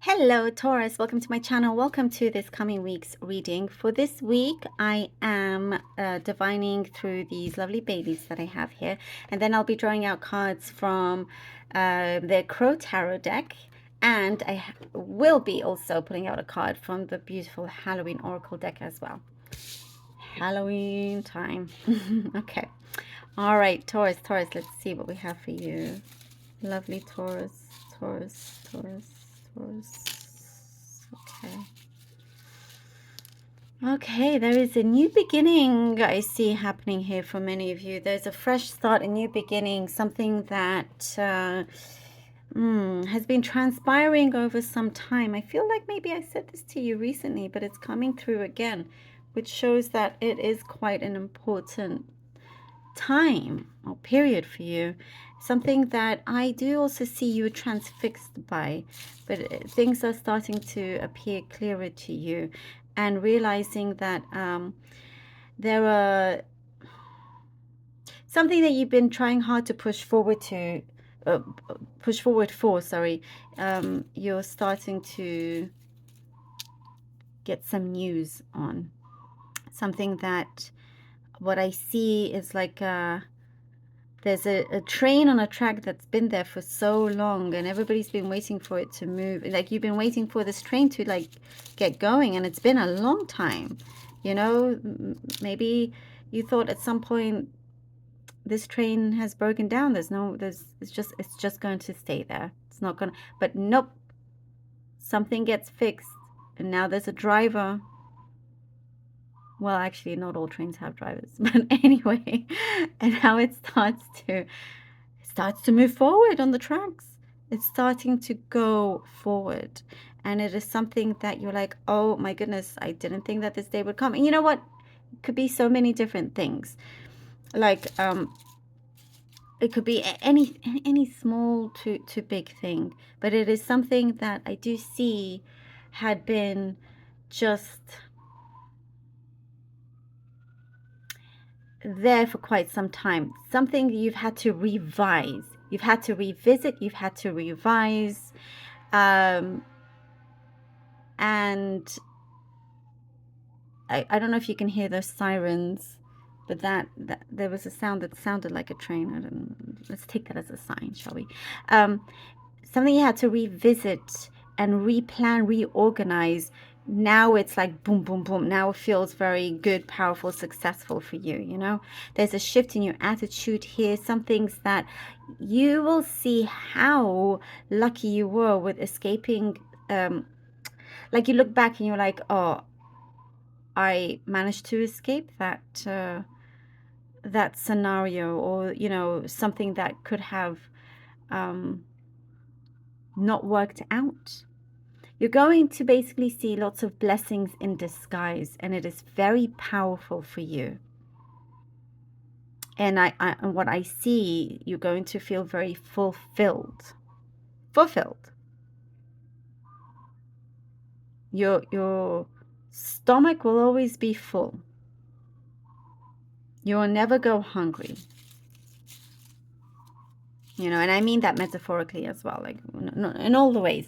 Hello Taurus, welcome to my channel. Welcome to this coming week's reading. For this week I am divining through these lovely babies that I have here, and then I'll be drawing out cards from the Crow Tarot deck, and I will be also pulling out a card from the beautiful Halloween Oracle deck as well. Halloween time. Okay. All right, Taurus, let's see what we have for you. Lovely Taurus, Taurus. Okay. Okay, there is a new beginning I see happening here for many of you. There's a fresh start, a new beginning, something that has been transpiring over some time. I feel like maybe I said this to you recently, but it's coming through again, which shows that it is quite an important time or period for you, something that I do also see you transfixed by, but things are starting to appear clearer to you, and realizing that there are something that you've been trying hard to push forward for, sorry, you're starting to get some news on something that what I see is like there's a train on a track that's been there for so long, and everybody's been waiting for it to move. Like you've been waiting for this train to like get going, and it's been a long time. You know, maybe you thought at some point this train has broken down. It's just going to stay there. It's not gonna, but nope. Something gets fixed, and now there's a driver. Well, actually, not all trains have drivers, but anyway, and how it starts to move forward on the tracks. It's starting to go forward, and it is something that you're like, oh my goodness, I didn't think that this day would come. And you know what? It could be so many different things. Like it could be any small to big thing, but it is something that I do see had been just there for quite some time. Something you've had to revise, you've had to revisit, you've had to revise, and I don't know if you can hear those sirens, but that there was a sound that sounded like a train. I don't know. Let's take that as a sign, shall we? Something you had to revisit and replan, reorganize. Now it's like boom, boom, boom. Now it feels very good, powerful, successful for you, you know? There's a shift in your attitude here. Some things that you will see how lucky you were with escaping. Like you look back and you're like, oh, I managed to escape that that scenario, or, you know, something that could have not worked out. You're going to basically see lots of blessings in disguise, and it is very powerful for you. And and what I see, you're going to feel very fulfilled. Your stomach will always be full. You will never go hungry. You know, and I mean that metaphorically as well, like in all the ways,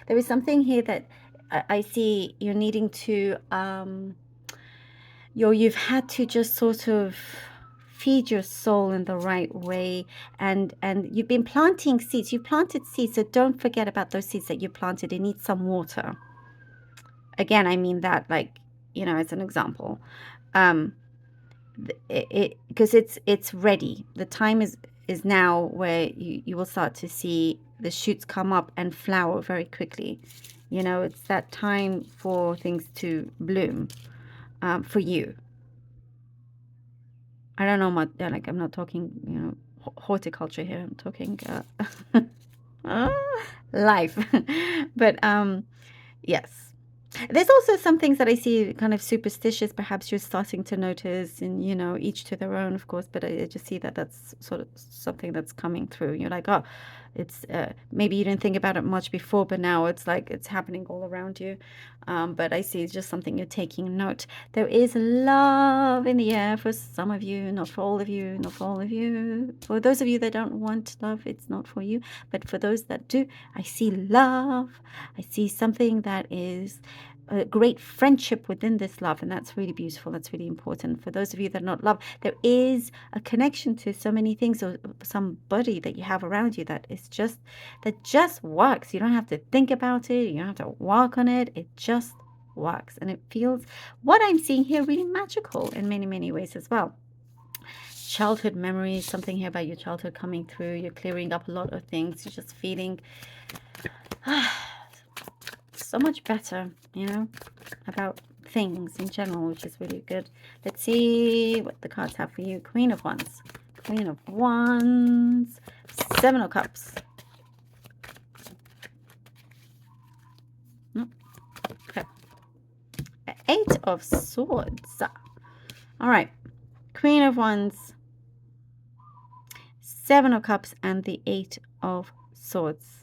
There is something here that I see you're needing to, you've had to just sort of feed your soul in the right way, and you've been planting seeds. You planted seeds, so don't forget about those seeds that you planted. It needs some water. Again, I mean that, like, you know, as an example. Because it's ready. The time is now where you will start to see the shoots come up and flower very quickly. You know, it's that time for things to bloom for you. I don't know what, like, I'm not talking, you know, horticulture here. I'm talking life. But yes. There's also some things that I see kind of superstitious, perhaps you're starting to notice, and, you know, each to their own, of course, but I just see that that's sort of something that's coming through. You're like, oh, It's maybe you didn't think about it much before, but now it's like it's happening all around you. But I see it's just something you're taking note. There is love in the air for some of you, not for all of you, not for all of you. For those of you that don't want love, it's not for you. But for those that do, I see love. I see something that is a great friendship within this love, and that's really beautiful. That's really important. For those of you that are not love, there is a connection to so many things, or somebody that you have around you that is just works. You don't have to think about it, you don't have to work on it, it just works. And it feels, what I'm seeing here, really magical in many ways as well. Childhood memories, something here about your childhood coming through. You're clearing up a lot of things. You're just feeling so much better, you know, about things in general, which is really good. Let's see what the cards have for you. Queen of Wands, Queen of Wands, Seven of Cups. No. Okay. Eight of Swords. All right. Queen of Wands, Seven of Cups, and the Eight of Swords.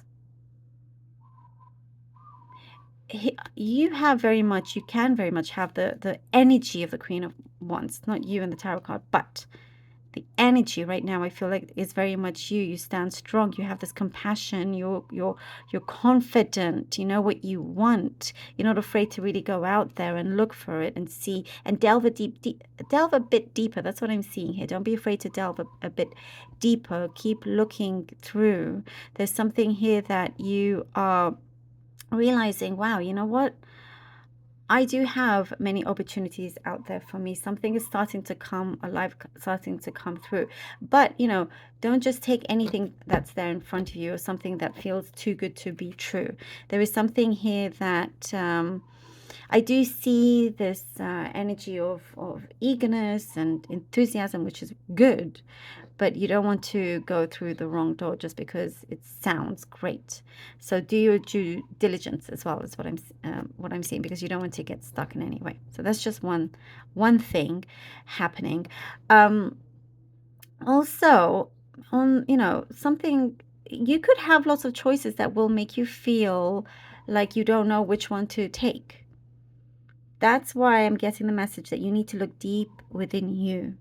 You can very much have the energy of the Queen of Wands, not you in the tarot card, but the energy right now I feel like is very much you. You stand strong, you have this compassion, you're confident, you know what you want, you're not afraid to really go out there and look for it and see and delve a bit deeper. That's what I'm seeing here. Don't be afraid to delve a bit deeper. Keep looking through. There's something here that you are realizing, wow, you know what? I do have many opportunities out there for me. Something is starting to come alive, starting to come through. But, you know, don't just take anything that's there in front of you or something that feels too good to be true. There is something here that I do see this energy of eagerness and enthusiasm, which is good. But you don't want to go through the wrong door just because it sounds great. So do your due diligence as well, is what I'm seeing, because you don't want to get stuck in any way. So that's just one thing happening. Also, on something, you could have lots of choices that will make you feel like you don't know which one to take. That's why I'm getting the message that you need to look deep within you.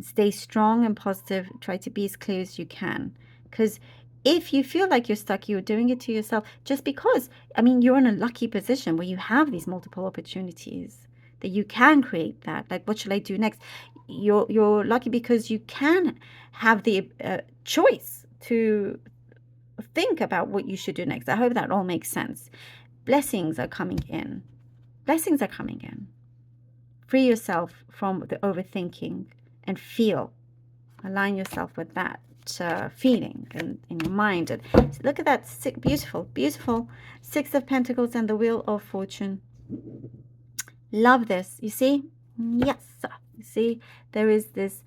Stay strong and positive. Try to be as clear as you can. Because if you feel like you're stuck, you're doing it to yourself just because, I mean, you're in a lucky position where you have these multiple opportunities that you can create that. Like, what should I do next? You're lucky because you can have the choice to think about what you should do next. I hope that all makes sense. Blessings are coming in. Blessings are coming in. Free yourself from the overthinking and feel. Align yourself with that feeling in your mind. And so look at that beautiful Six of Pentacles and the Wheel of Fortune. Love this. You see? Yes. You see, there is this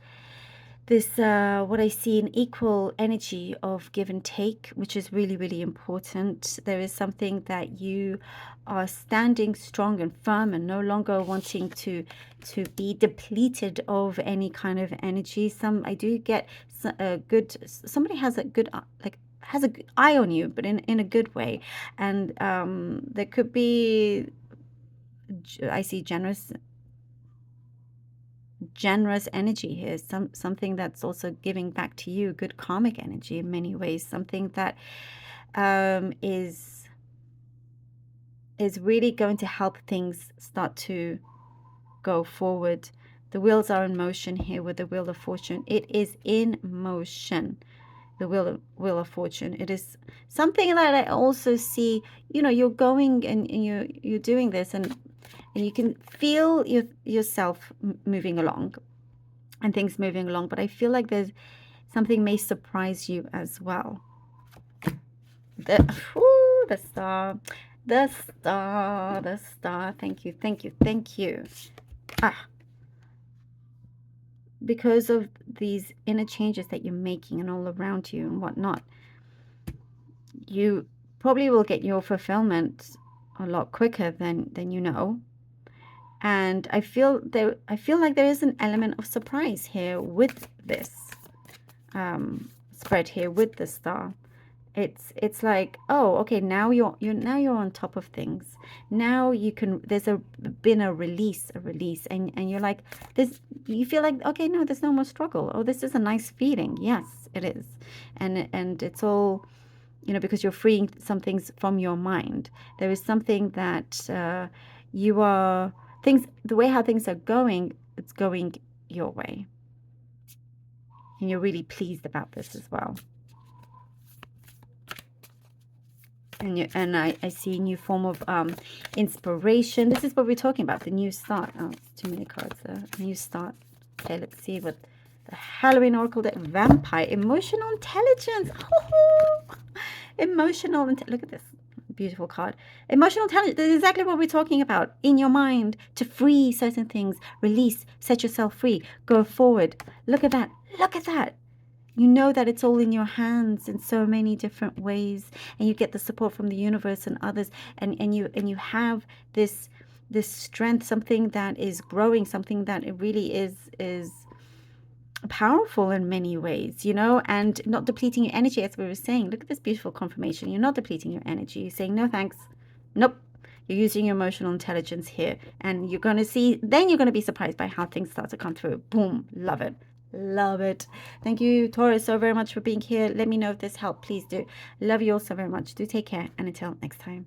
what I see, an equal energy of give and take, which is really important. There is something that you are standing strong and firm and no longer wanting to be depleted of any kind of energy. I do get somebody has a good has a good eye on you, but in a good way. And there could be, I see generous energy here, something that's also giving back to you, good karmic energy in many ways, something that is really going to help things start to go forward. The wheels are in motion here with the Wheel of Fortune. It is in motion, the Wheel of Fortune. It is something that I also see, you're going and you're doing this, and you can feel yourself moving along and things moving along, but I feel like there's something may surprise you as well. The star. Thank you. Because of these inner changes that you're making and all around you and whatnot, you probably will get your fulfillment a lot quicker than you know. And I feel like there is an element of surprise here with this. spread here with the star. It's like, oh, okay, now you're on top of things. Now you can, been a release, and you're like, this, you feel like, okay, no, there's no more struggle. Oh, this is a nice feeling. Yes, it is. And it's all, you know, because you're freeing some things from your mind. There is something that you are, things, the way how things are going, it's going your way. And you're really pleased about this as well. And I see a new form of inspiration. This is what we're talking about, the new start. Oh, it's too many cards there. New start. Okay, let's see what the Halloween Oracle deck. Vampire. Emotional intelligence. Emotional intelligence. Look at this. Beautiful card. Emotional intelligence. This is exactly what we're talking about. In your mind, to free certain things. Release. Set yourself free. Go forward. Look at that. Look at that. You know that it's all in your hands in so many different ways, and you get the support from the universe and others, and you have this strength, something that is growing, something that it really is powerful in many ways, you know, and not depleting your energy, as we were saying. Look at this beautiful confirmation. You're not depleting your energy. You're saying, no thanks. Nope. You're using your emotional intelligence here, and you're going to see, then you're going to be surprised by how things start to come through. Boom. Love it. Love it. Thank you, Taurus, so very much for being here. Let me know if this helped. Please do. Love you all so very much. Do take care, and until next time.